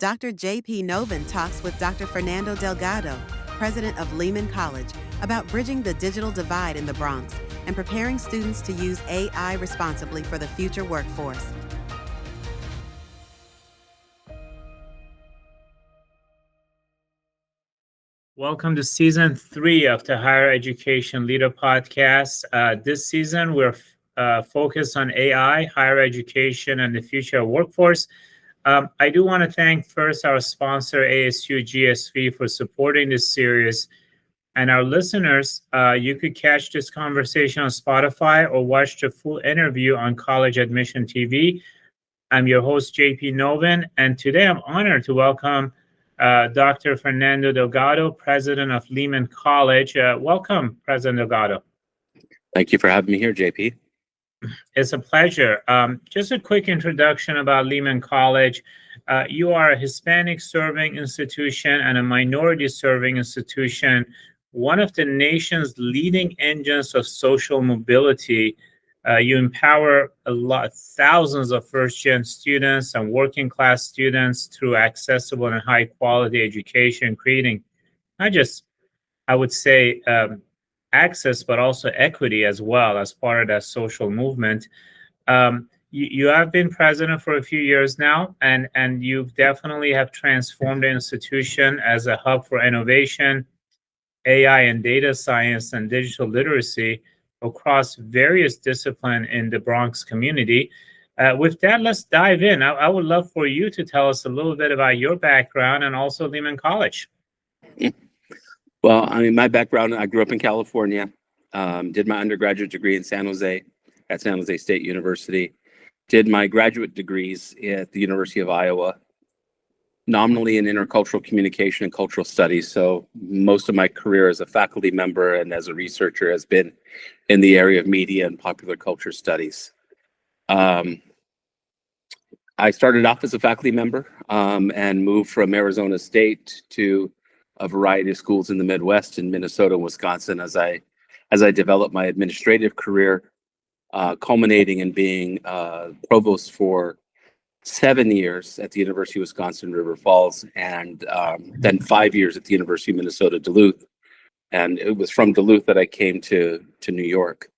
Dr. J.P. Novin talks with Dr. Fernando Delgado, president of Lehman College, about bridging the digital divide in the Bronx and preparing students to use AI responsibly for the future workforce. Welcome to Season 3 of the Higher Education Leader Podcast. This season, we're focused on AI, higher education, and the future of workforce. I do want to thank first our sponsor, ASU GSV, for supporting this series. And our listeners, you could catch this conversation on Spotify or watch the full interview on College Admission TV. I'm your host, JP Novin, and today I'm honored to welcome Dr. Fernando Delgado, president of Lehman College. Welcome, President Delgado. Thank you for having me here, JP. It's a pleasure. Just a quick introduction about Lehman College. You are a Hispanic serving institution and a minority serving institution, one of the nation's leading engines of social mobility. You empower thousands of first-gen students and working-class students through accessible and high-quality education, creating not just, I would say, access, but also equity as well as part of that social movement. You have been president for a few years now, and you definitely have transformed the institution as a hub for innovation, AI and data science, and digital literacy across various disciplines in the Bronx community. With that, let's dive in. I would love for you to tell us a little bit about your background and also Lehman College. Well, I mean, my background, I grew up in California, did my undergraduate degree in San Jose at San Jose State University, did my graduate degrees at the University of Iowa, nominally in intercultural communication and cultural studies. So most of my career as a faculty member and as a researcher has been in the area of media and popular culture studies. I started off as a faculty member and moved from Arizona State to a variety of schools in the Midwest, in Minnesota and Wisconsin, as I developed my administrative career, culminating in being provost for 7 years at the University of Wisconsin River Falls, and then 5 years at the University of Minnesota Duluth. And it was from Duluth that I came to New York.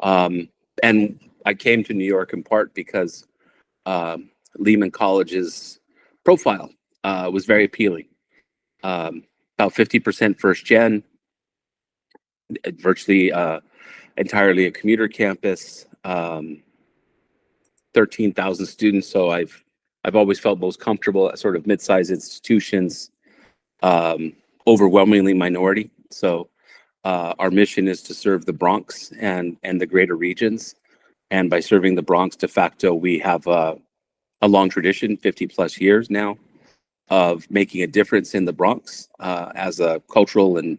And I came to New York in part because Lehman College's profile was very appealing. About 50% first gen, virtually entirely a commuter campus, 13,000 students. So I've always felt most comfortable at sort of mid-sized institutions, overwhelmingly minority. So our mission is to serve the Bronx and the greater regions. And by serving the Bronx, de facto, we have a long tradition, 50 plus years now, of making a difference in the Bronx as a cultural and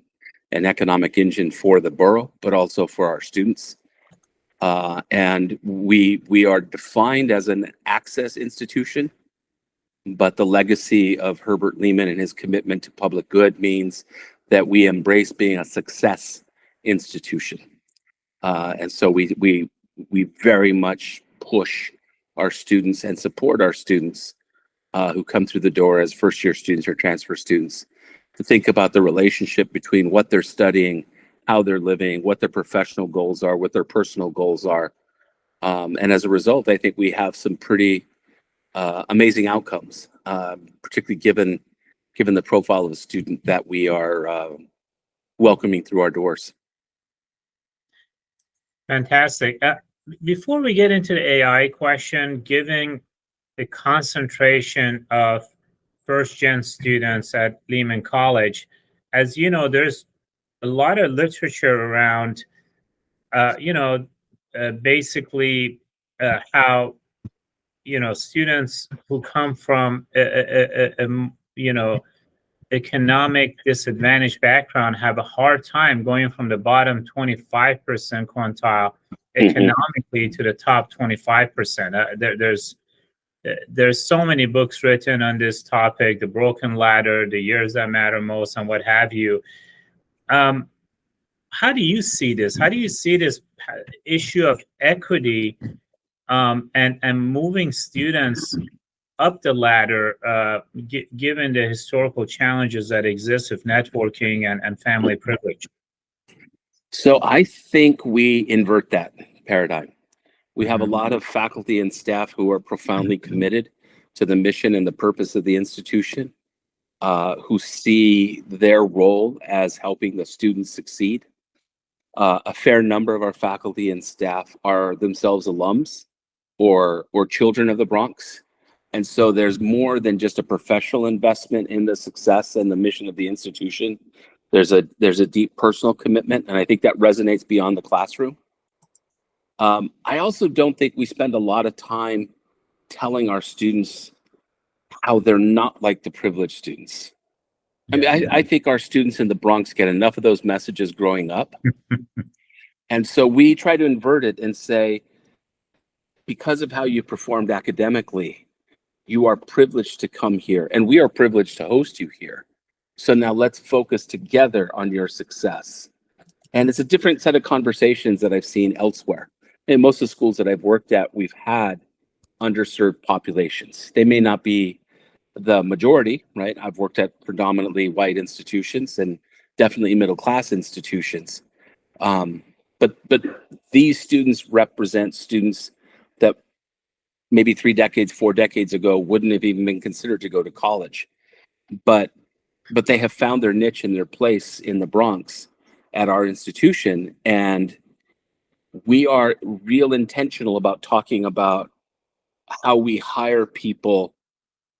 economic engine for the borough, but also for our students. And we are defined as an access institution, but the legacy of Herbert Lehman and his commitment to public good means that we embrace being a success institution. And so we very much push our students and support our students who come through the door as first-year students or transfer students to think about the relationship between what they're studying, how they're living, what their professional goals are, what their personal goals are. And as a result, I think we have some pretty amazing outcomes, particularly given the profile of a student that we are welcoming through our doors. Fantastic. Before we get into the AI question, given the concentration of first-gen students at Lehman College, as you know, there's a lot of literature around, basically how, students who come from, economic disadvantaged background have a hard time going from the bottom 25% quintile economically to the top 25%. There's so many books written on this topic, the broken ladder, the years that matter most, and what have you. How do you see this? How do you see this issue of equity and moving students up the ladder, given the historical challenges that exist with networking and family privilege? So I think we invert that paradigm. We have a lot of faculty and staff who are profoundly committed to the mission and the purpose of the institution, who see their role as helping the students succeed. A fair number of our faculty and staff are themselves alums or children of the Bronx. And so there's more than just a professional investment in the success and the mission of the institution. There's a deep personal commitment, and I think that resonates beyond the classroom. I also don't think we spend a lot of time telling our students how they're not like the privileged students. I mean, I think our students in the Bronx get enough of those messages growing up. And so we try to invert it and say, because of how you performed academically, you are privileged to come here, and we are privileged to host you here. So now let's focus together on your success. And it's a different set of conversations that I've seen elsewhere. In most of the schools that I've worked at, we've had underserved populations. They may not be the majority, right? I've worked at predominantly white institutions and definitely middle-class institutions. But these students represent students that maybe 3 decades, 4 decades ago wouldn't have even been considered to go to college. But they have found their niche and their place in the Bronx at our institution. And we are real intentional about talking about how we hire people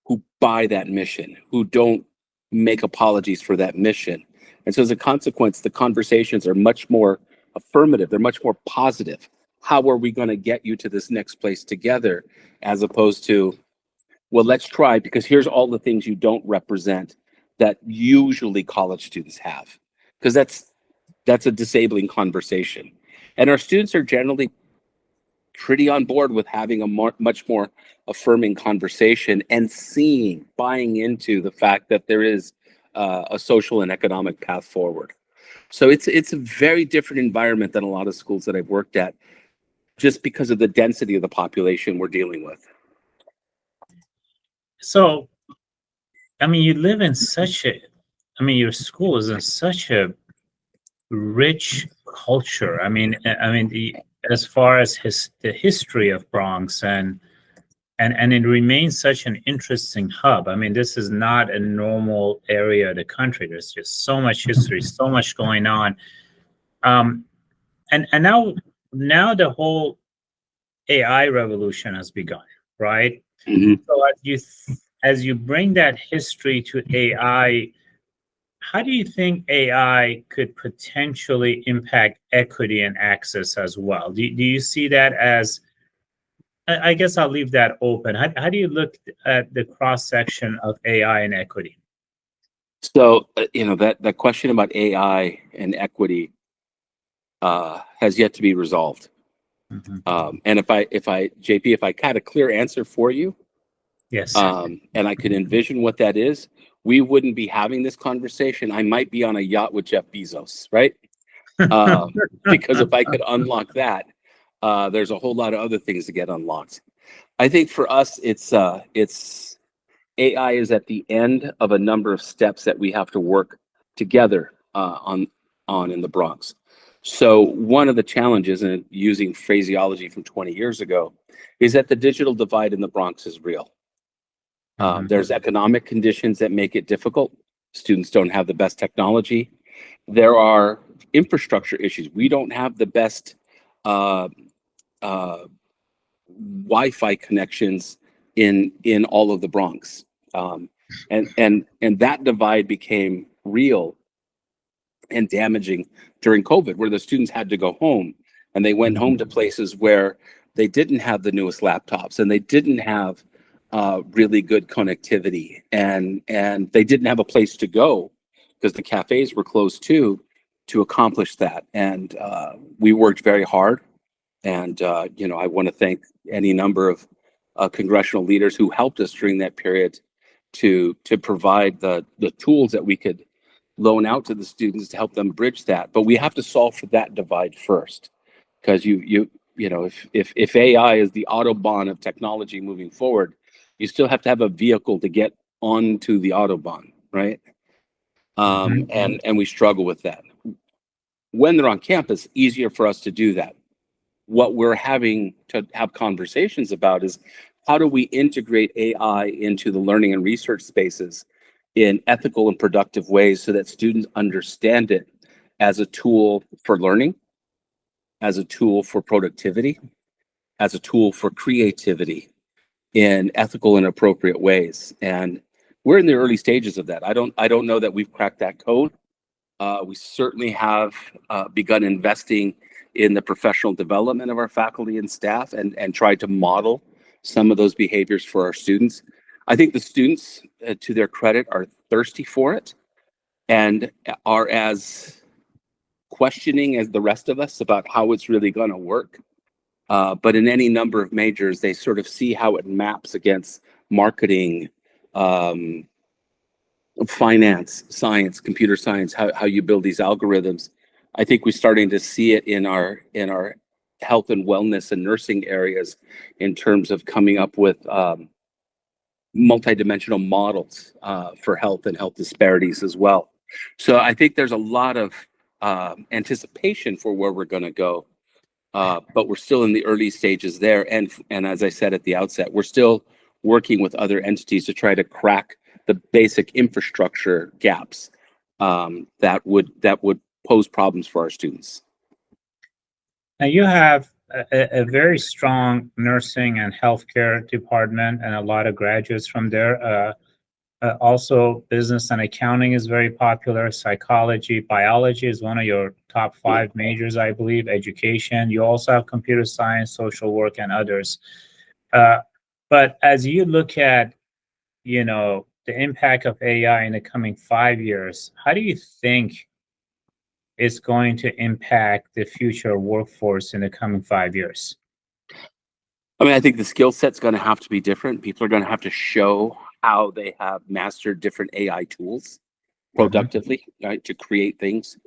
who buy that mission, who don't make apologies for that mission. And so as a consequence, the conversations are much more affirmative. They're much more positive. How are we going to get you to this next place together? As opposed to, well, let's try, because here's all the things you don't represent that usually college students have. Because that's a disabling conversation. And our students are generally pretty on board with having a much more affirming conversation and buying into the fact that there is a social and economic path forward. So it's a very different environment than a lot of schools that I've worked at, just because of the density of the population we're dealing with. So, I mean, you live in your school is in such a rich culture. I mean, as far as the history of Bronx and it remains such an interesting hub. I mean, this is not a normal area of the country. There's just so much history, so much going on. And now the whole AI revolution has begun, right? Mm-hmm. So as you bring that history to AI, how do you think AI could potentially impact equity and access as well? Do you see that as, I guess I'll leave that open. How do you look at the cross-section of AI and equity? So, that question about AI and equity has yet to be resolved. Mm-hmm. And if I had a clear answer for you, yes, and I could envision what that is, we wouldn't be having this conversation. I might be on a yacht with Jeff Bezos, right? Because if I could unlock that, there's a whole lot of other things to get unlocked. I think for us, it's AI is at the end of a number of steps that we have to work together on in the Bronx. So one of the challenges, and using phraseology from 20 years ago, is that the digital divide in the Bronx is real. There's economic conditions that make it difficult. Students don't have the best technology. There are infrastructure issues. We don't have the best Wi-Fi connections in all of the Bronx. And that divide became real and damaging during COVID, where the students had to go home, and they went home to places where they didn't have the newest laptops, and they didn't have really good connectivity, and they didn't have a place to go because the cafes were closed too, to accomplish that. And we worked very hard, and I want to thank any number of congressional leaders who helped us during that period to provide the tools that we could loan out to the students to help them bridge that. But we have to solve for that divide first, because if AI is the Autobahn of technology moving forward, You still have to have a vehicle to get onto the Autobahn, right? And we struggle with that. When they're on campus, easier for us to do that. What we're having to have conversations about is how do we integrate AI into the learning and research spaces in ethical and productive ways so that students understand it as a tool for learning, as a tool for productivity, as a tool for creativity in ethical and appropriate ways. And we're in the early stages of that. I don't know that we've cracked that code. We certainly have begun investing in the professional development of our faculty and staff and tried to model some of those behaviors for our students. I think the students, to their credit, are thirsty for it and are as questioning as the rest of us about how it's really going to work. But in any number of majors, they sort of see how it maps against marketing, finance, science, computer science, how you build these algorithms. I think we're starting to see it in our health and wellness and nursing areas in terms of coming up with multidimensional models for health and health disparities as well. So I think there's a lot of anticipation for where we're going to go, but we're still in the early stages there. And as I said at the outset, we're still working with other entities to try to crack the basic infrastructure gaps that would pose problems for our students. Now you have a very strong nursing and healthcare department and a lot of graduates from there. Also, business and accounting is very popular. Psychology, biology is one of your top 5 majors, I believe. Education. You also have computer science, social work, and others. But as you look at, the impact of AI in the coming 5 years, how do you think it's going to impact the future workforce in the coming 5 years? I mean, I think the skill set's going to have to be different. People are going to have to show how they have mastered different AI tools productively, right, to create things,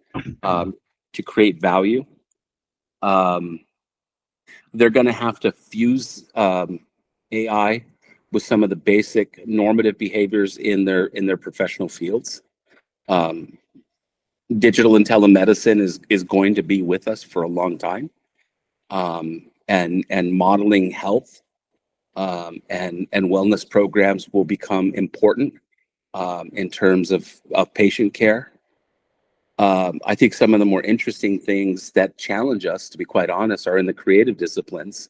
to create value. They're going to have to fuse AI with some of the basic normative behaviors in their professional fields. Digital and telemedicine is going to be with us for a long time, and modeling health and wellness programs will become important in terms of patient care. I think some of the more interesting things that challenge us, to be quite honest, are in the creative disciplines,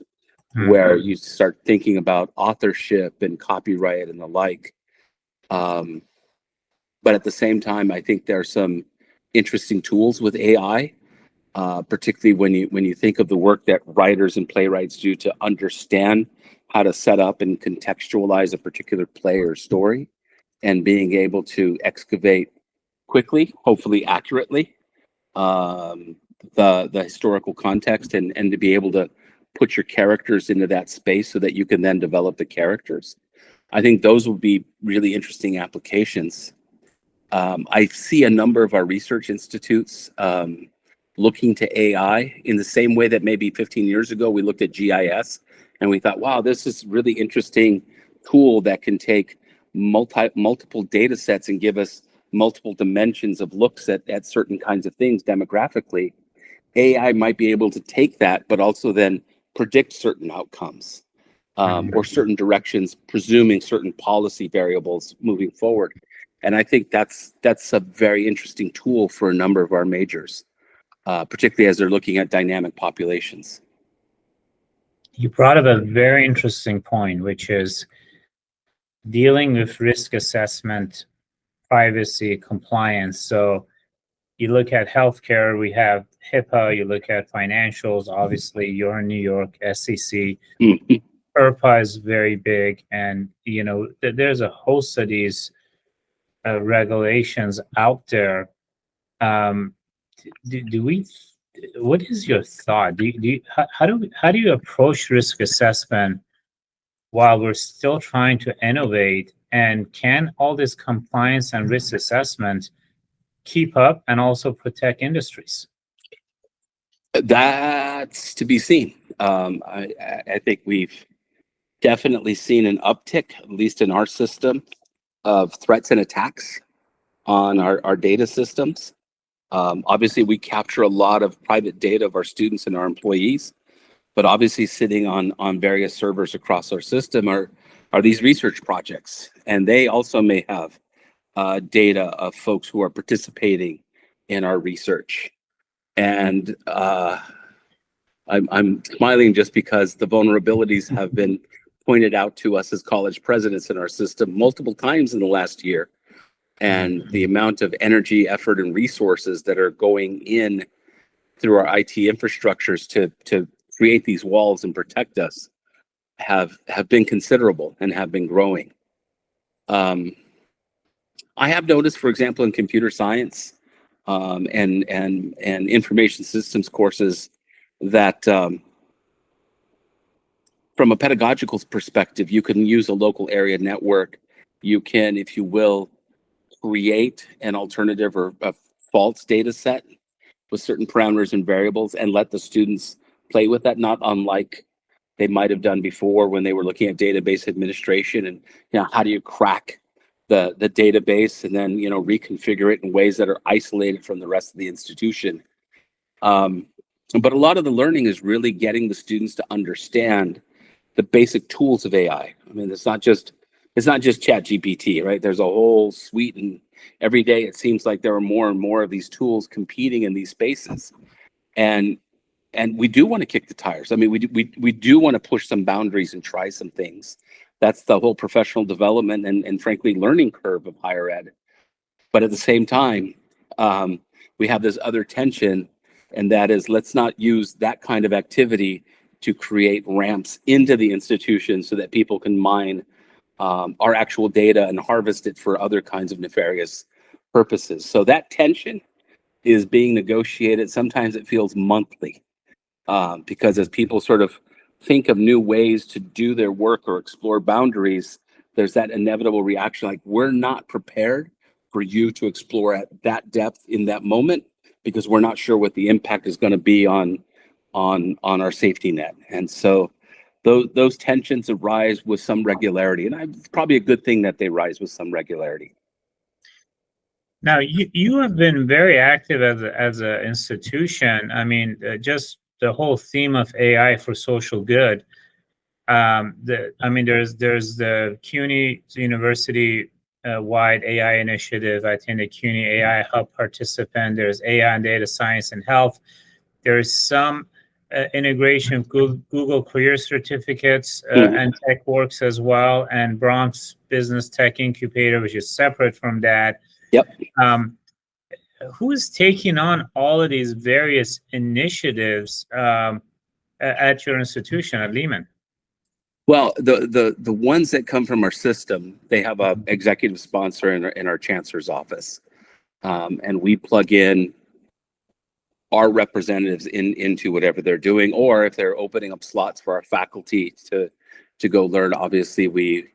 where you start thinking about authorship and copyright and the like. But at the same time, I think there are some interesting tools with AI, particularly when you think of the work that writers and playwrights do to understand how to set up and contextualize a particular play or story, and being able to excavate quickly, hopefully accurately, the historical context and to be able to put your characters into that space so that you can then develop the characters. I think those will be really interesting applications. I see a number of our research institutes looking to AI in the same way that maybe 15 years ago we looked at GIS and we thought, wow, this is really interesting tool that can take multiple data sets and give us multiple dimensions of looks at certain kinds of things demographically. AI might be able to take that, but also then predict certain outcomes or certain directions, presuming certain policy variables moving forward. And I think that's a very interesting tool for a number of our majors, particularly as they're looking at dynamic populations. You brought up a very interesting point, which is dealing with risk assessment, privacy, compliance. So you look at healthcare, we have HIPAA, you look at financials, obviously you're in New York, SEC. IRPA is very big, and there's a host of these regulations out there. What is your thought? How do you approach risk assessment while we're still trying to innovate? And can all this compliance and risk assessment keep up and also protect industries? That's to be seen. I think we've definitely seen an uptick, at least in our system, of threats and attacks on our data systems. Obviously, we capture a lot of private data of our students and our employees, but obviously sitting on various servers across our system are these research projects, and they also may have data of folks who are participating in our research. And I'm smiling just because the vulnerabilities have been pointed out to us as college presidents in our system multiple times in the last year. And the amount of energy, effort, and resources that are going in through our IT infrastructures to create these walls and protect us have been considerable and have been growing. I have noticed, for example, in computer science and information systems courses, that from a pedagogical perspective, you can use a local area network. You can, if you will, create an alternative or a false data set with certain parameters and variables and let the students play with that, not unlike they might have done before when they were looking at database administration and, how do you crack the database and then, reconfigure it in ways that are isolated from the rest of the institution. But a lot of the learning is really getting the students to understand the basic tools of AI. I mean, it's not just ChatGPT, right? There's a whole suite, and every day it seems like there are more and more of these tools competing in these spaces. And we do want to kick the tires. I mean, we do want to push some boundaries and try some things. That's the whole professional development and frankly learning curve of higher ed. But at the same time, we have this other tension, and that is, let's not use that kind of activity to create ramps into the institution so that people can mine our actual data and harvest it for other kinds of nefarious purposes. So that tension is being negotiated. Sometimes it feels monthly because as people sort of think of new ways to do their work or explore boundaries, there's that inevitable reaction like, we're not prepared for you to explore at that depth in that moment because we're not sure what the impact is going to be on our safety net. And so those tensions arise with some regularity, and it's probably a good thing that they rise with some regularity. Now, you have been very active as an institution. I mean, just the whole theme of AI for social good. There's the CUNY University wide AI initiative. I think the CUNY AI Hub participant. There's AI and data science and health. There's some integration of Google career certificates and TechWorks as well, and Bronx Business Tech Incubator, which is separate from that. Yep. Who is taking on all of these various initiatives at your institution at Lehman? Well, the ones that come from our system, they have a executive sponsor in our chancellor's office, and we plug in our representatives into whatever they're doing, or if they're opening up slots for our faculty to go learn. Obviously, we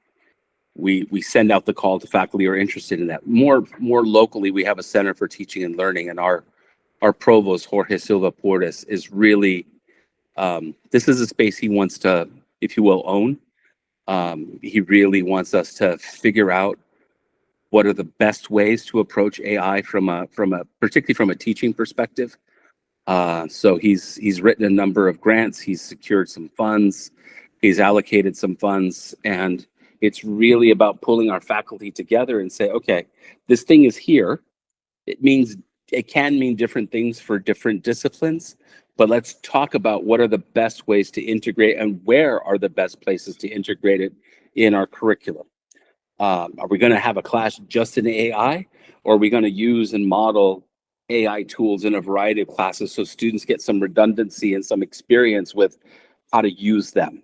send out the call to faculty who are interested in that. More locally, we have a Center for Teaching and Learning, and our provost, Jorge Silva Portes, is really this is a space he wants to, if you will, own. He really wants us to figure out what are the best ways to approach AI particularly from a teaching perspective. So he's written a number of grants, he's secured some funds, he's allocated some funds, and it's really about pulling our faculty together and say, okay, this thing is here. It can mean different things for different disciplines, but let's talk about what are the best ways to integrate and where are the best places to integrate it in our curriculum. Are we going to have a class just in AI, or are we going to use and model AI tools in a variety of classes so students get some redundancy and some experience with how to use them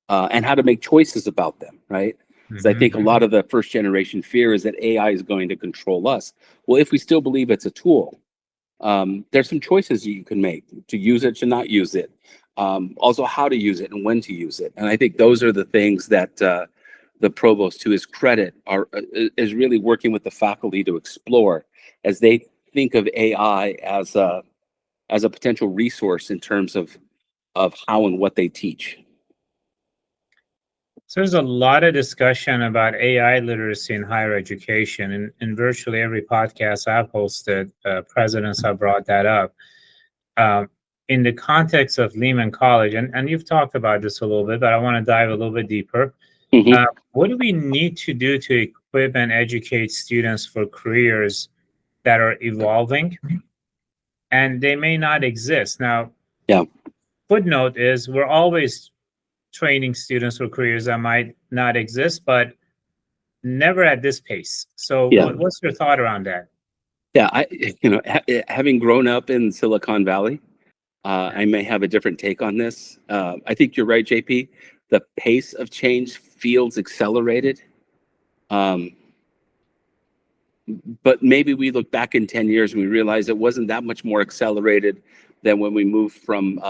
and how to make choices about them, right? Because I think a lot of the first generation fear is that AI is going to control us. Well, if we still believe it's a tool, there's some choices you can make to use it, to not use it. Also how to use it and when to use it. And I think those are the things that the provost, to his credit, is really working with the faculty to explore as they think of AI as a potential resource in terms of how and what they teach. So there's a lot of discussion about AI literacy in higher education. In virtually every podcast I've hosted, presidents have brought that up. In the context of Lehman College, and you've talked about this a little bit, but I want to dive a little bit deeper. What do we need to do to equip and educate students for careers that are evolving and they may not exist? Now, footnote is we're always training students for careers that might not exist, but never at this pace. So what's your thought around that? Having grown up in Silicon Valley, I may have a different take on this. I think you're right, JP. The pace of change feels accelerated. But maybe we look back in 10 years and we realize it wasn't that much more accelerated than when we moved from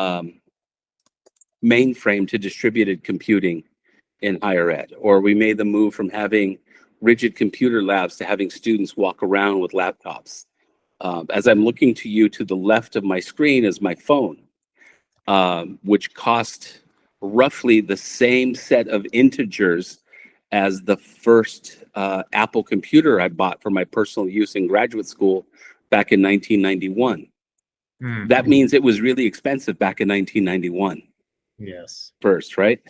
mainframe to distributed computing in higher ed, or we made the move from having rigid computer labs to having students walk around with laptops. As I'm looking to you, to the left of my screen is my phone, which cost roughly the same set of integers as the first Apple computer I bought for my personal use in graduate school back in 1991. That means it was really expensive back in 1991. Yes. First, right?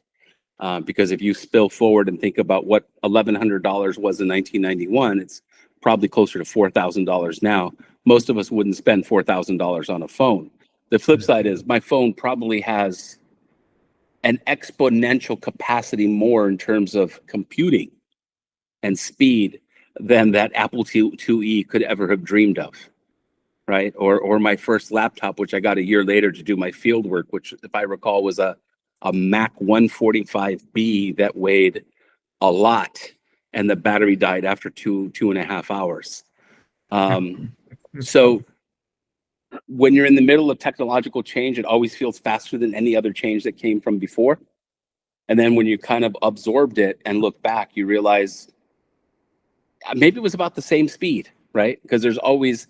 Because if you spill forward and think about what $1,100 was in 1991, it's probably closer to $4,000 now. Most of us wouldn't spend $4,000 on a phone. The flip side is my phone probably has an exponential capacity more in terms of computing and speed than that Apple IIe could ever have dreamed of, right? Or my first laptop, which I got a year later to do my field work, which, if I recall, was a Mac 145B that weighed a lot, and the battery died after two and a half hours. So when you're in the middle of technological change, it always feels faster than any other change that came from before. And then when you kind of absorbed it and look back, you realize maybe it was about the same speed, right? Because there's always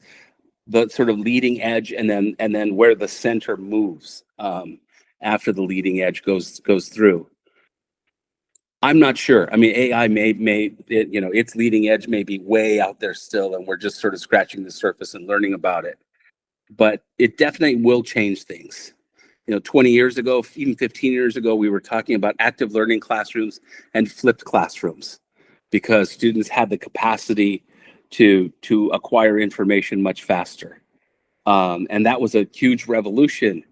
the sort of leading edge and then where the center moves after the leading edge goes through. I'm not sure. I mean, AI its leading edge may be way out there still, and we're just sort of scratching the surface and learning about it. But it definitely will change things. 20 years ago, even 15 years ago, we were talking about active learning classrooms and flipped classrooms because students had the capacity to acquire information much faster. And that was a huge revolution.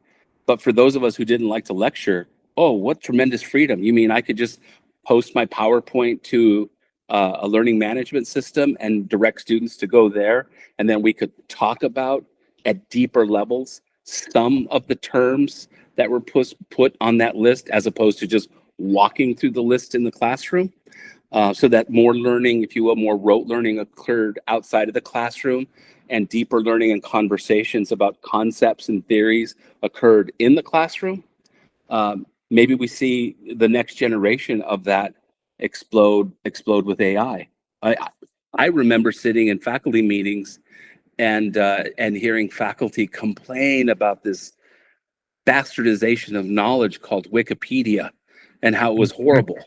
But for those of us who didn't like to lecture, oh, what tremendous freedom. You mean I could just post my PowerPoint to a learning management system and direct students to go there, and then we could talk about at deeper levels some of the terms that were put on that list, as opposed to just walking through the list in the classroom, so that more learning, if you will, more rote learning occurred outside of the classroom, and deeper learning and conversations about concepts and theories occurred in the classroom. Maybe we see the next generation of that explode with AI. I remember sitting in faculty meetings and hearing faculty complain about this bastardization of knowledge called Wikipedia and how it was horrible.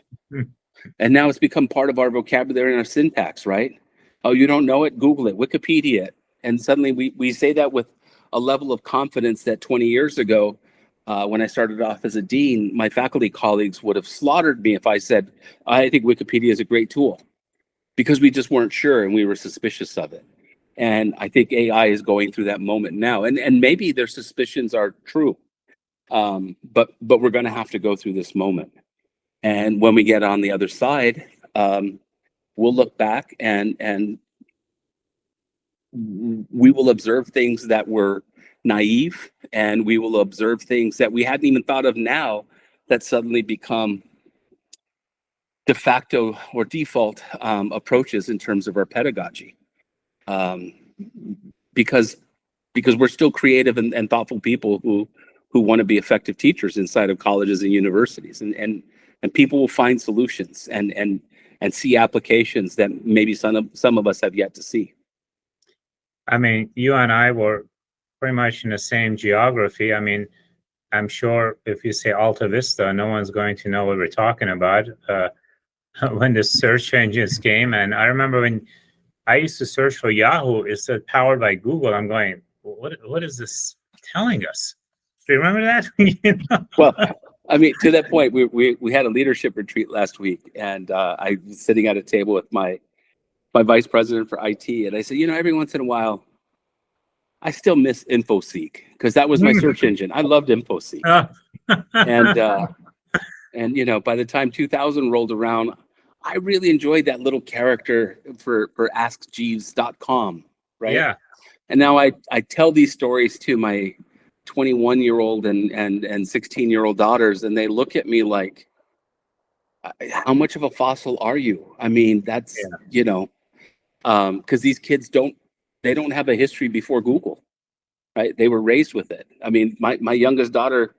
And now it's become part of our vocabulary and our syntax, right? Oh, you don't know it? Google it, Wikipedia it. And suddenly we say that with a level of confidence that 20 years ago, when I started off as a dean, my faculty colleagues would have slaughtered me if I said, I think Wikipedia is a great tool, because we just weren't sure and we were suspicious of it. And I think AI is going through that moment now. And maybe their suspicions are true, but we're going to have to go through this moment. And when we get on the other side, we'll look back and we will observe things that were naive, and we will observe things that we hadn't even thought of now that suddenly become de facto or default approaches in terms of our pedagogy, because we're still creative and thoughtful people who want to be effective teachers inside of colleges and universities, and people will find solutions and see applications that maybe some of us have yet to see. I mean, you and I were pretty much in the same geography. I mean, I'm sure if you say Alta Vista, no one's going to know what we're talking about when the search engines came. And I remember when I used to search for Yahoo, it said powered by Google. I'm going, what is this telling us? Do you remember that? You know? Well, I mean, to that point, we had a leadership retreat last week, and I was sitting at a table with my vice president for IT, and I said, every once in a while, I still miss InfoSeek because that was my search engine. I loved InfoSeek, and by the time 2000 rolled around, I really enjoyed that little character for AskJeeves.com, right? Yeah. And now I tell these stories to my 21-year-old and 16-year-old daughters, and they look at me like, how much of a fossil are you? I mean, that's, because these kids don't have a history before Google, right? They were raised with it. I mean, my youngest daughter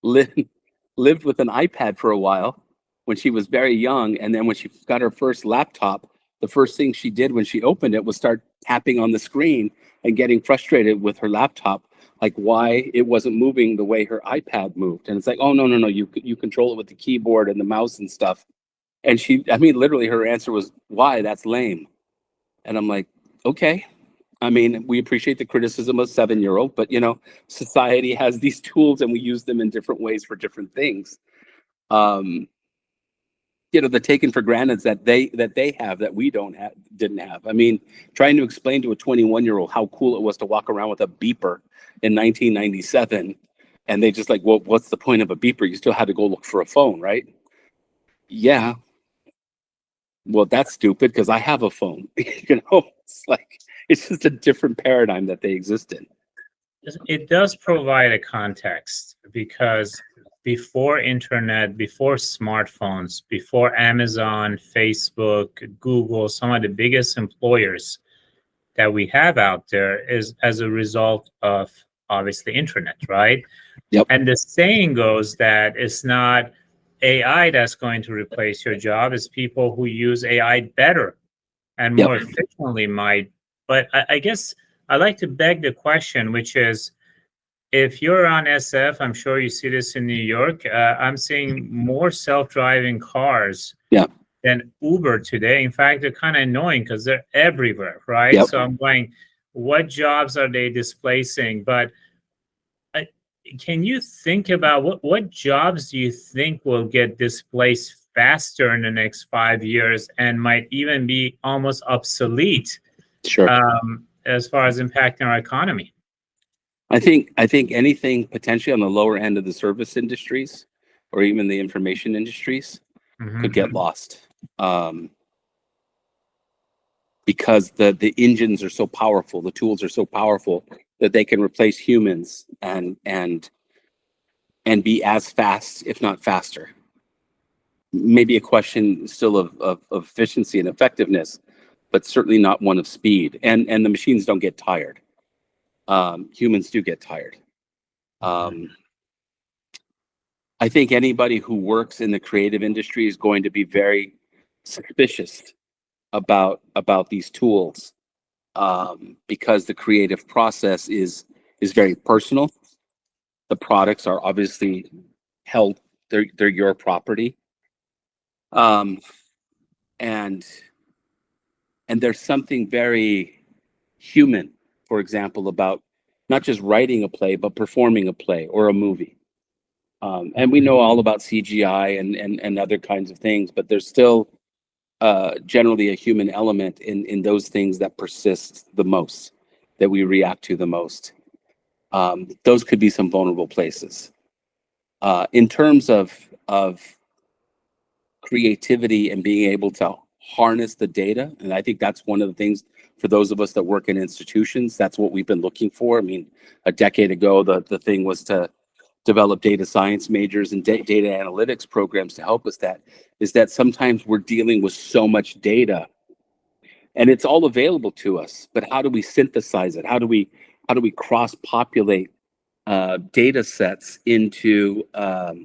lived with an iPad for a while when she was very young. And then when she got her first laptop, the first thing she did when she opened it was start tapping on the screen and getting frustrated with her laptop, like why it wasn't moving the way her iPad moved. And it's like, oh, no, you control it with the keyboard and the mouse and stuff. And literally her answer was, why? That's lame. And I'm like, okay. I mean, we appreciate the criticism of 7-year-old, but society has these tools and we use them in different ways for different things. The taken for granted that they have that we didn't have. I mean, trying to explain to a 21-year-old how cool it was to walk around with a beeper in 1997, and they just like, well, what's the point of a beeper? You still had to go look for a phone, right? Yeah. Well, that's stupid because I have a phone. It's like it's just a different paradigm that they exist in. It does provide a context because before internet, before smartphones, before Amazon, Facebook, Google, some of the biggest employers that we have out there is as a result of obviously internet, right? Yep. And the saying goes that it's not AI that's going to replace your job, it's people who use AI better and more efficiently might. But I guess I like to beg the question, which is, if you're on SF, I'm sure you see this in New York. I'm seeing more self-driving cars than Uber today. In fact, they're kind of annoying because they're everywhere, right? Yep. So I'm going, what jobs are they displacing? But can you think about what jobs do you think will get displaced faster in the next 5 years and might even be almost obsolete? Sure. As far as impacting our economy? I think anything potentially on the lower end of the service industries or even the information industries could get lost because the engines are so powerful, the tools are so powerful that they can replace humans and be as fast, if not faster. Maybe a question still of efficiency and effectiveness, but certainly not one of speed. And the machines don't get tired. Humans do get tired. I think anybody who works in the creative industry is going to be very suspicious about these tools because the creative process is very personal. The products are obviously held; they're your property, and there's something very human, for example, about not just writing a play, but performing a play or a movie. And we know all about CGI and other kinds of things, but there's still generally a human element in those things that persist the most, that we react to the most. Those could be some vulnerable places. In terms of creativity and being able to harness the data, and I think that's one of the things for those of us that work in institutions, that's what we've been looking for. I mean, a decade ago, the thing was to develop data science majors and data analytics programs to help us. That is that sometimes we're dealing with so much data and it's all available to us, but how do we synthesize it? How do we cross-populate data sets into a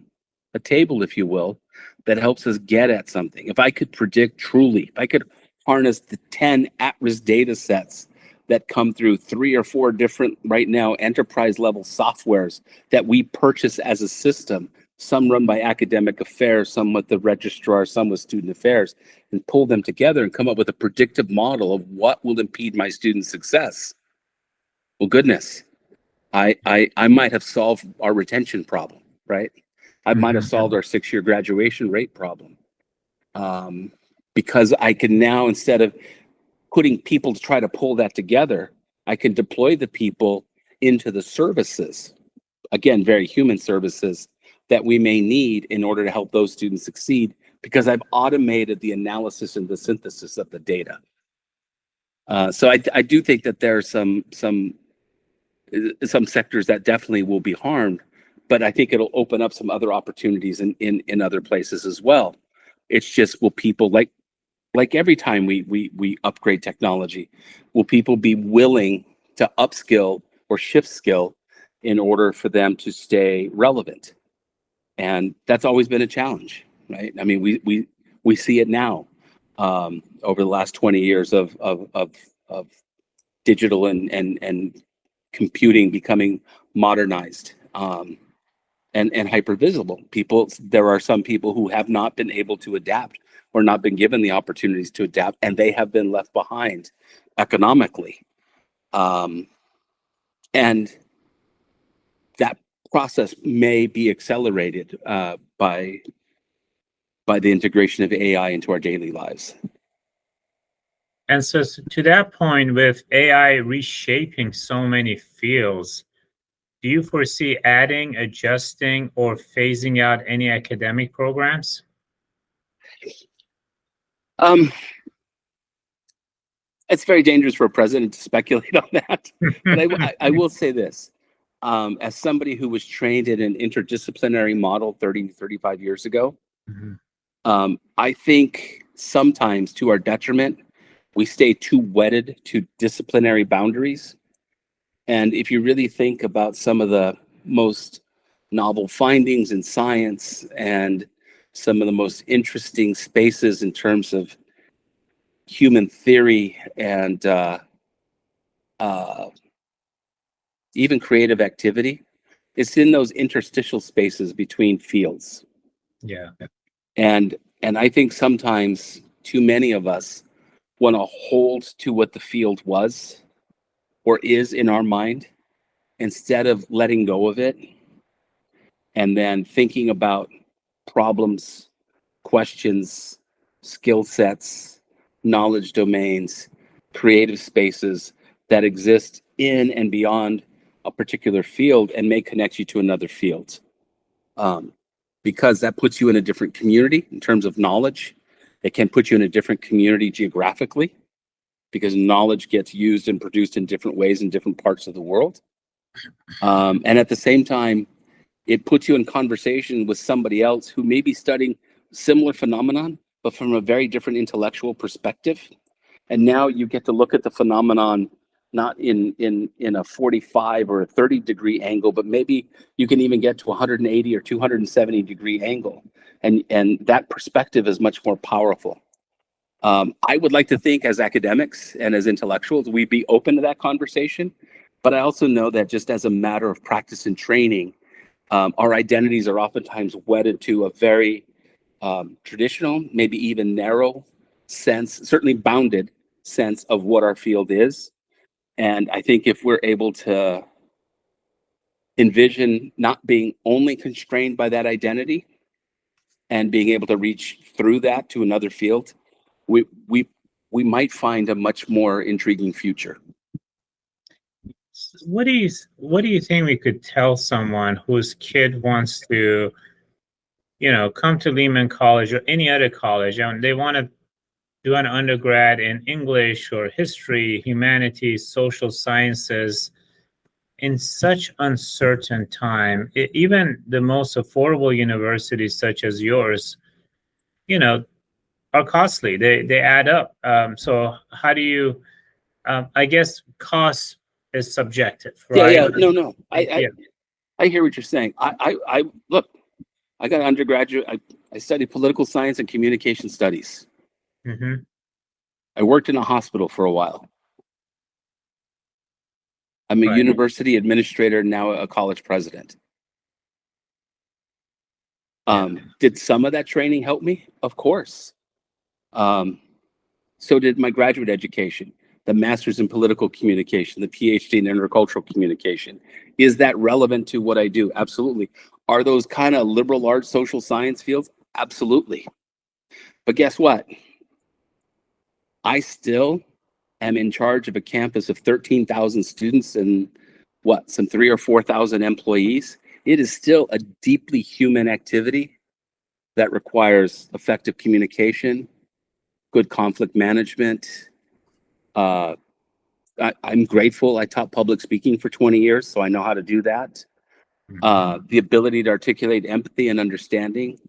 table, if you will, that helps us get at something? If I could predict truly, if I could harness the 10 at-risk data sets that come through 3 or 4 different, right now, enterprise level softwares that we purchase as a system, some run by academic affairs, some with the registrar, some with student affairs, and pull them together and come up with a predictive model of what will impede my students' success. Well, goodness, I might have solved our retention problem, right? I might have solved our 6-year graduation rate problem. Because I can now, instead of putting people to try to pull that together, I can deploy the people into the services, again, very human services, that we may need in order to help those students succeed, because I've automated the analysis and the synthesis of the data. So I do think that there are some sectors that definitely will be harmed, but I think it'll open up some other opportunities in other places as well. It's just, will people, like every time we upgrade technology, will people be willing to upskill or shift skill in order for them to stay relevant? And that's always been a challenge, right? I mean, we see it now over the last 20 years of digital and computing becoming modernized and hyper visible. There are some people who have not been able to adapt or not been given the opportunities to adapt, and they have been left behind economically. And that process may be accelerated by the integration of AI into our daily lives. And so to that point, with AI reshaping so many fields, do you foresee adding, adjusting, or phasing out any academic programs? It's very dangerous for a president to speculate on that. But I will say this. As somebody who was trained in an interdisciplinary model 30, 35 years ago, I think sometimes to our detriment, we stay too wedded to disciplinary boundaries. And if you really think about some of the most novel findings in science and some of the most interesting spaces in terms of human theory and even creative activity, it's in those interstitial spaces between fields. Yeah. And I think sometimes too many of us want to hold to what the field was or is in our mind instead of letting go of it and then thinking about problems, questions, skill sets, knowledge domains, creative spaces that exist in and beyond a particular field and may connect you to another field. Because that puts you in a different community in terms of knowledge. It can put you in a different community geographically, because knowledge gets used and produced in different ways in different parts of the world. And at the same time, it puts you in conversation with somebody else who may be studying similar phenomenon, but from a very different intellectual perspective. And now you get to look at the phenomenon not in a 45 or a 30 degree angle, but maybe you can even get to 180 or 270 degree angle. And that perspective is much more powerful. I would like to think as academics and as intellectuals, we'd be open to that conversation. But I also know that just as a matter of practice and training, our identities are oftentimes wedded to a very traditional, maybe even narrow sense, certainly bounded sense of what our field is. And I think if we're able to envision not being only constrained by that identity and being able to reach through that to another field, we might find a much more intriguing future. What do you think we could tell someone whose kid wants to, come to Lehman College or any other college, and they want to do an undergrad in English or history, humanities, social sciences in such uncertain time? Even the most affordable universities such as yours, are costly. They add up. So how do you, I guess cost is subjective, right? Yeah. No. I hear what you're saying. I look, I got an undergraduate. I studied political science and communication studies. Mm-hmm. I worked in a hospital for a while. I'm a Right. university administrator, now a college president. Did some of that training help me? Of course. So did my graduate education, the master's in political communication, the PhD in intercultural communication. Is that relevant to what I do? Absolutely. Are those kind of liberal arts, social science fields? Absolutely. But guess what? I still am in charge of a campus of 13,000 students and some 3,000 or 4,000 employees. It is still a deeply human activity that requires effective communication, good conflict management. I'm grateful. I taught public speaking for 20 years, so I know how to do that. The ability to articulate empathy and understanding.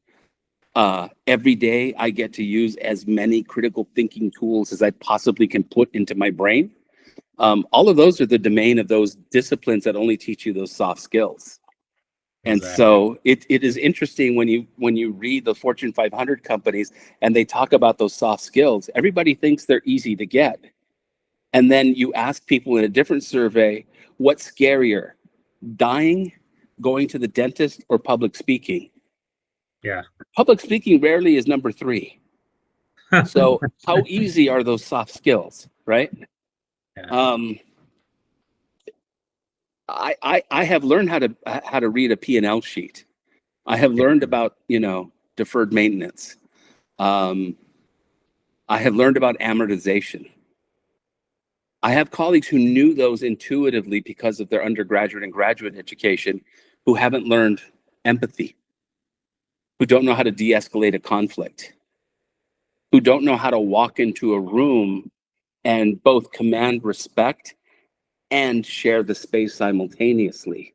Every day, I get to use as many critical thinking tools as I possibly can put into my brain. All of those are the domain of those disciplines that only teach you those soft skills. And so it is interesting when you read the Fortune 500 companies and they talk about those soft skills. Everybody thinks they're easy to get. And then you ask people in a different survey, what's scarier, dying, going to the dentist, or public speaking? Yeah. Public speaking rarely is number 3. So how easy are those soft skills, right? Yeah. I have learned how to read a P&L sheet. I have learned about, deferred maintenance. I have learned about amortization. I have colleagues who knew those intuitively because of their undergraduate and graduate education, who haven't learned empathy, who don't know how to de-escalate a conflict, who don't know how to walk into a room and both command respect and share the space simultaneously.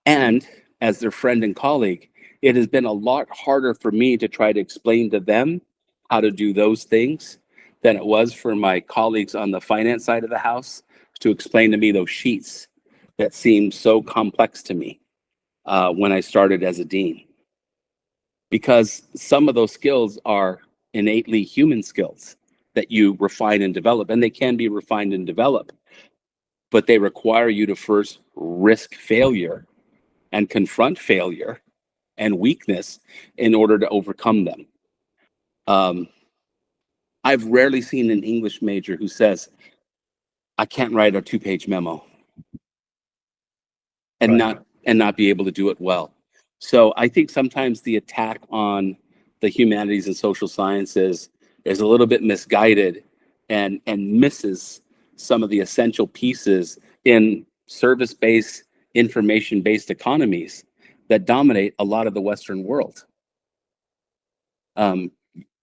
And as their friend and colleague, it has been a lot harder for me to try to explain to them how to do those things than it was for my colleagues on the finance side of the house to explain to me those sheets that seemed so complex to me when I started as a dean. Because some of those skills are innately human skills that you refine and develop, and they can be refined and developed, but they require you to first risk failure and confront failure and weakness in order to overcome them. I've rarely seen an English major who says, I can't write a 2-page memo and not be able to do it well. So I think sometimes the attack on the humanities and social sciences is a little bit misguided and misses some of the essential pieces in service-based, information-based economies that dominate a lot of the Western world.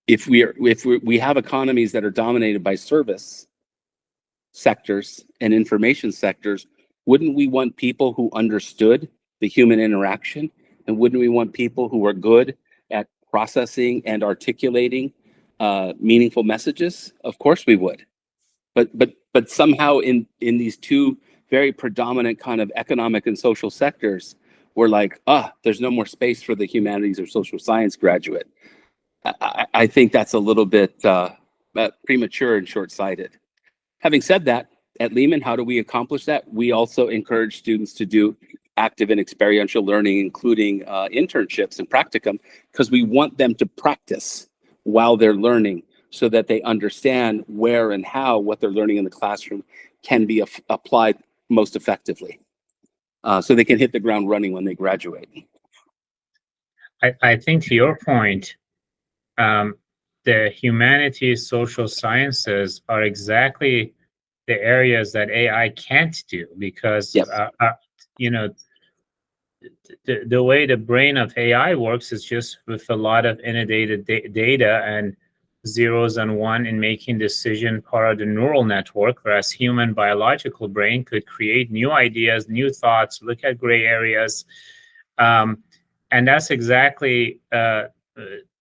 If we have economies that are dominated by service sectors and information sectors, wouldn't we want people who understood the human interaction? And wouldn't we want people who are good at processing and articulating meaningful messages? Of course we would. But somehow in these two very predominant kind of economic and social sectors, we're like, there's no more space for the humanities or social science graduate. I think that's a little bit premature and short-sighted. Having said that, at Lehman, how do we accomplish that? We also encourage students to do active and experiential learning, including internships and practicum, because we want them to practice while they're learning so that they understand where and how what they're learning in the classroom can be applied most effectively. So they can hit the ground running when they graduate. I think to your point, the humanities, social sciences are exactly the areas that AI can't do because, Yes. The way the brain of AI works is just with a lot of inundated data and zeros and one in making decision part of the neural network, whereas human biological brain could create new ideas, new thoughts, look at gray areas. And that's exactly,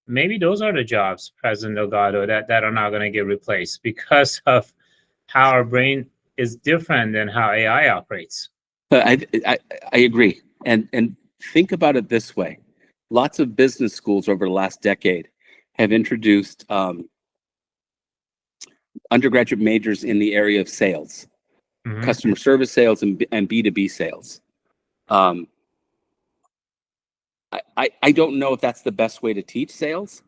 maybe those are the jobs, President Delgado, that are not going to get replaced because of how our brain is different than how AI operates. I agree. And think about it this way. Lots of business schools over the last decade have introduced undergraduate majors in the area of sales, customer service sales, and B2B sales. I don't know if that's the best way to teach sales.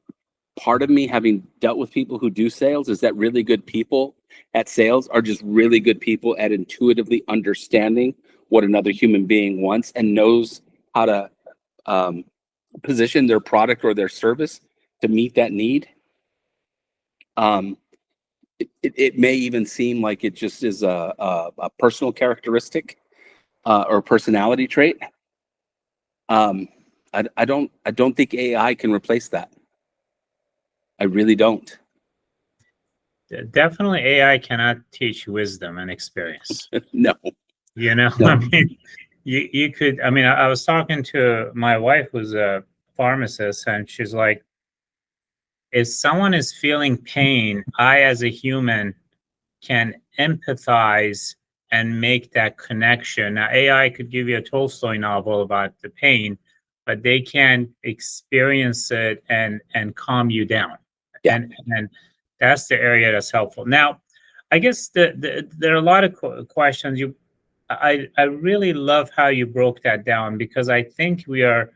Part of me, having dealt with people who do sales, is that really good people at sales are just really good people at intuitively understanding what another human being wants and knows how to position their product or their service to meet that need. It may even seem like it just is a personal characteristic or personality trait. I don't think AI can replace that. I really don't. Definitely, AI cannot teach wisdom and experience. No. No. I mean, you could. I mean, I was talking to my wife, who's a pharmacist, and she's like, if someone is feeling pain, I, as a human, can empathize and make that connection. Now, AI could give you a Tolstoy novel about the pain, but they can experience it and calm you down. Yeah. And that's the area that's helpful. Now, I guess there are a lot of questions. I really love how you broke that down, because I think we are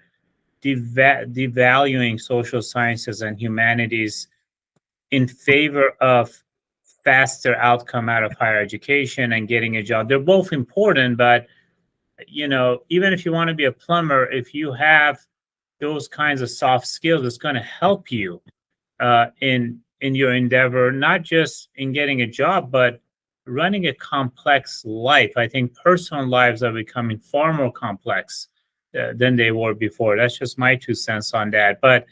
devaluing social sciences and humanities in favor of faster outcome out of higher education and getting a job. They're both important, but even if you want to be a plumber, if you have those kinds of soft skills, it's going to help you in your endeavor, not just in getting a job, but running a complex life. I think personal lives are becoming far more complex than they were before. That's just my 2 cents on that. But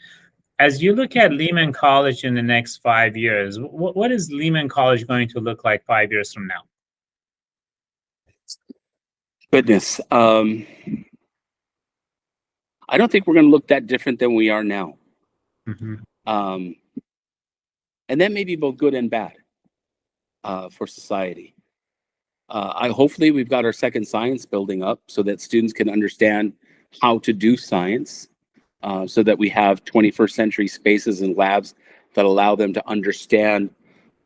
as you look at Lehman College in the next 5 years, what is Lehman College going to look like 5 years from now? Goodness. I don't think we're going to look that different than we are now. And that may be both good and bad for society. Hopefully we've got our second science building up so that students can understand how to do science, so that we have 21st century spaces and labs that allow them to understand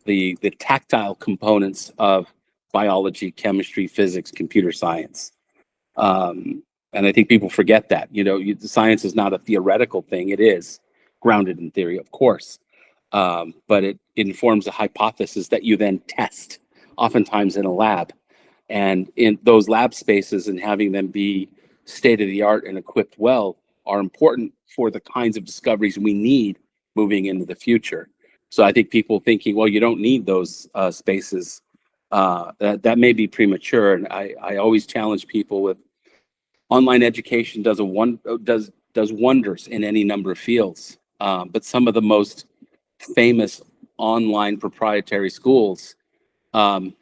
the tactile components of biology, chemistry, physics, computer science. And I think people forget that. Science is not a theoretical thing. It is grounded in theory, of course. But it informs a hypothesis that you then test, oftentimes in a lab. And in those lab spaces, and having them be state-of-the-art and equipped well, are important for the kinds of discoveries we need moving into the future. So I think people thinking, well, you don't need those spaces, that may be premature. And I always challenge people with online education does wonders in any number of fields. But some of the most famous online proprietary schools, they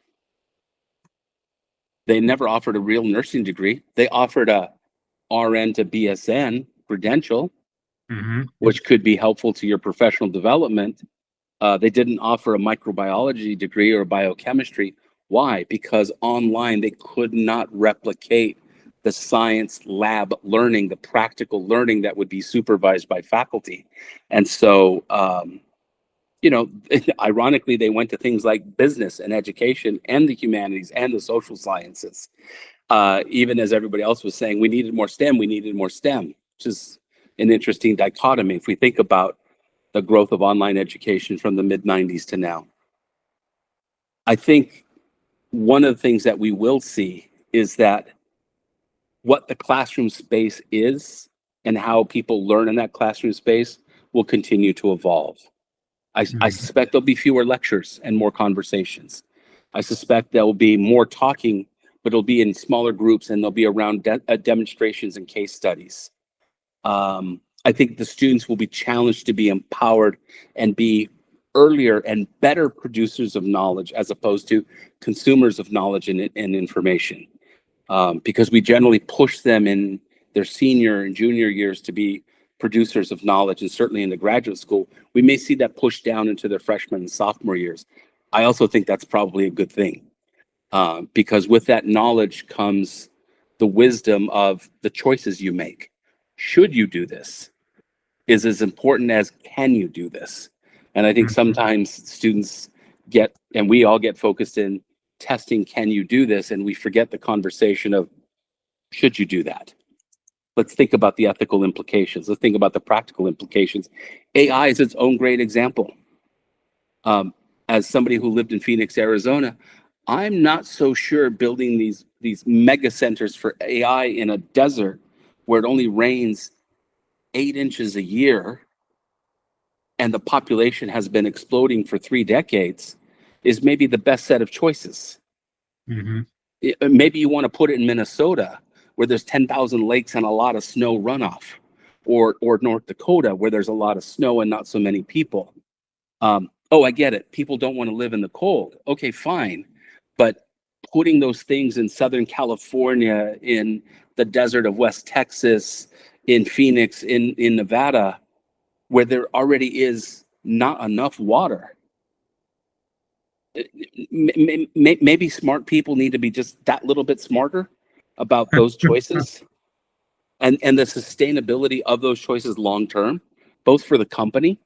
never offered a real nursing degree. They offered a RN to BSN credential, which could be helpful to your professional development. They didn't offer a microbiology degree or biochemistry. Why? Because online they could not replicate the science lab learning, the practical learning that would be supervised by faculty. And so, ironically, they went to things like business and education and the humanities and the social sciences. Even as everybody else was saying, we needed more STEM, which is an interesting dichotomy if we think about the growth of online education from the mid-90s to now. I think one of the things that we will see is that what the classroom space is and how people learn in that classroom space will continue to evolve. I suspect there'll be fewer lectures and more conversations. I suspect there will be more talking, but it'll be in smaller groups, and they'll be around demonstrations and case studies. I think the students will be challenged to be empowered and be earlier and better producers of knowledge as opposed to consumers of knowledge and information. Because we generally push them in their senior and junior years to be producers of knowledge, and certainly in the graduate school, we may see that pushed down into their freshman and sophomore years. I also think that's probably a good thing, because with that knowledge comes the wisdom of the choices you make. Should you do this is as important as can you do this? And I think sometimes students we all get focused in testing, can you do this? And we forget the conversation of, should you do that? Let's think about the ethical implications. Let's think about the practical implications. AI is its own great example. As somebody who lived in Phoenix, Arizona, I'm not so sure building these mega centers for AI in a desert where it only rains 8 inches a year and the population has been exploding for 3 decades is maybe the best set of choices. Mm-hmm. Maybe you want to put it in Minnesota where there's 10,000 lakes and a lot of snow runoff, or North Dakota where there's a lot of snow and not so many people. Oh, I get it. People don't want to live in the cold. Okay, fine. But putting those things in Southern California, in the desert of West Texas, in Phoenix, in Nevada, where there already is not enough water. Maybe smart people need to be just that little bit smarter about those choices and the sustainability of those choices long term, both for the company,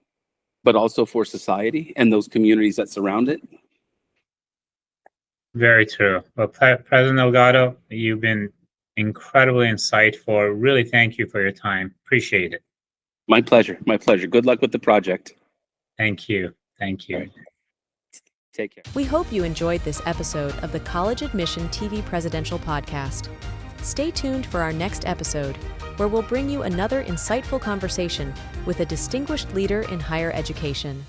but also for society and those communities that surround it. Very true. Well, President Delgado, you've been incredibly insightful. Really, thank you for your time. Appreciate it. My pleasure. My pleasure. Good luck with the project. Thank you. Thank you. Right. Take care. We hope you enjoyed this episode of the College Admission TV Presidential Podcast. Stay tuned for our next episode, where we'll bring you another insightful conversation with a distinguished leader in higher education.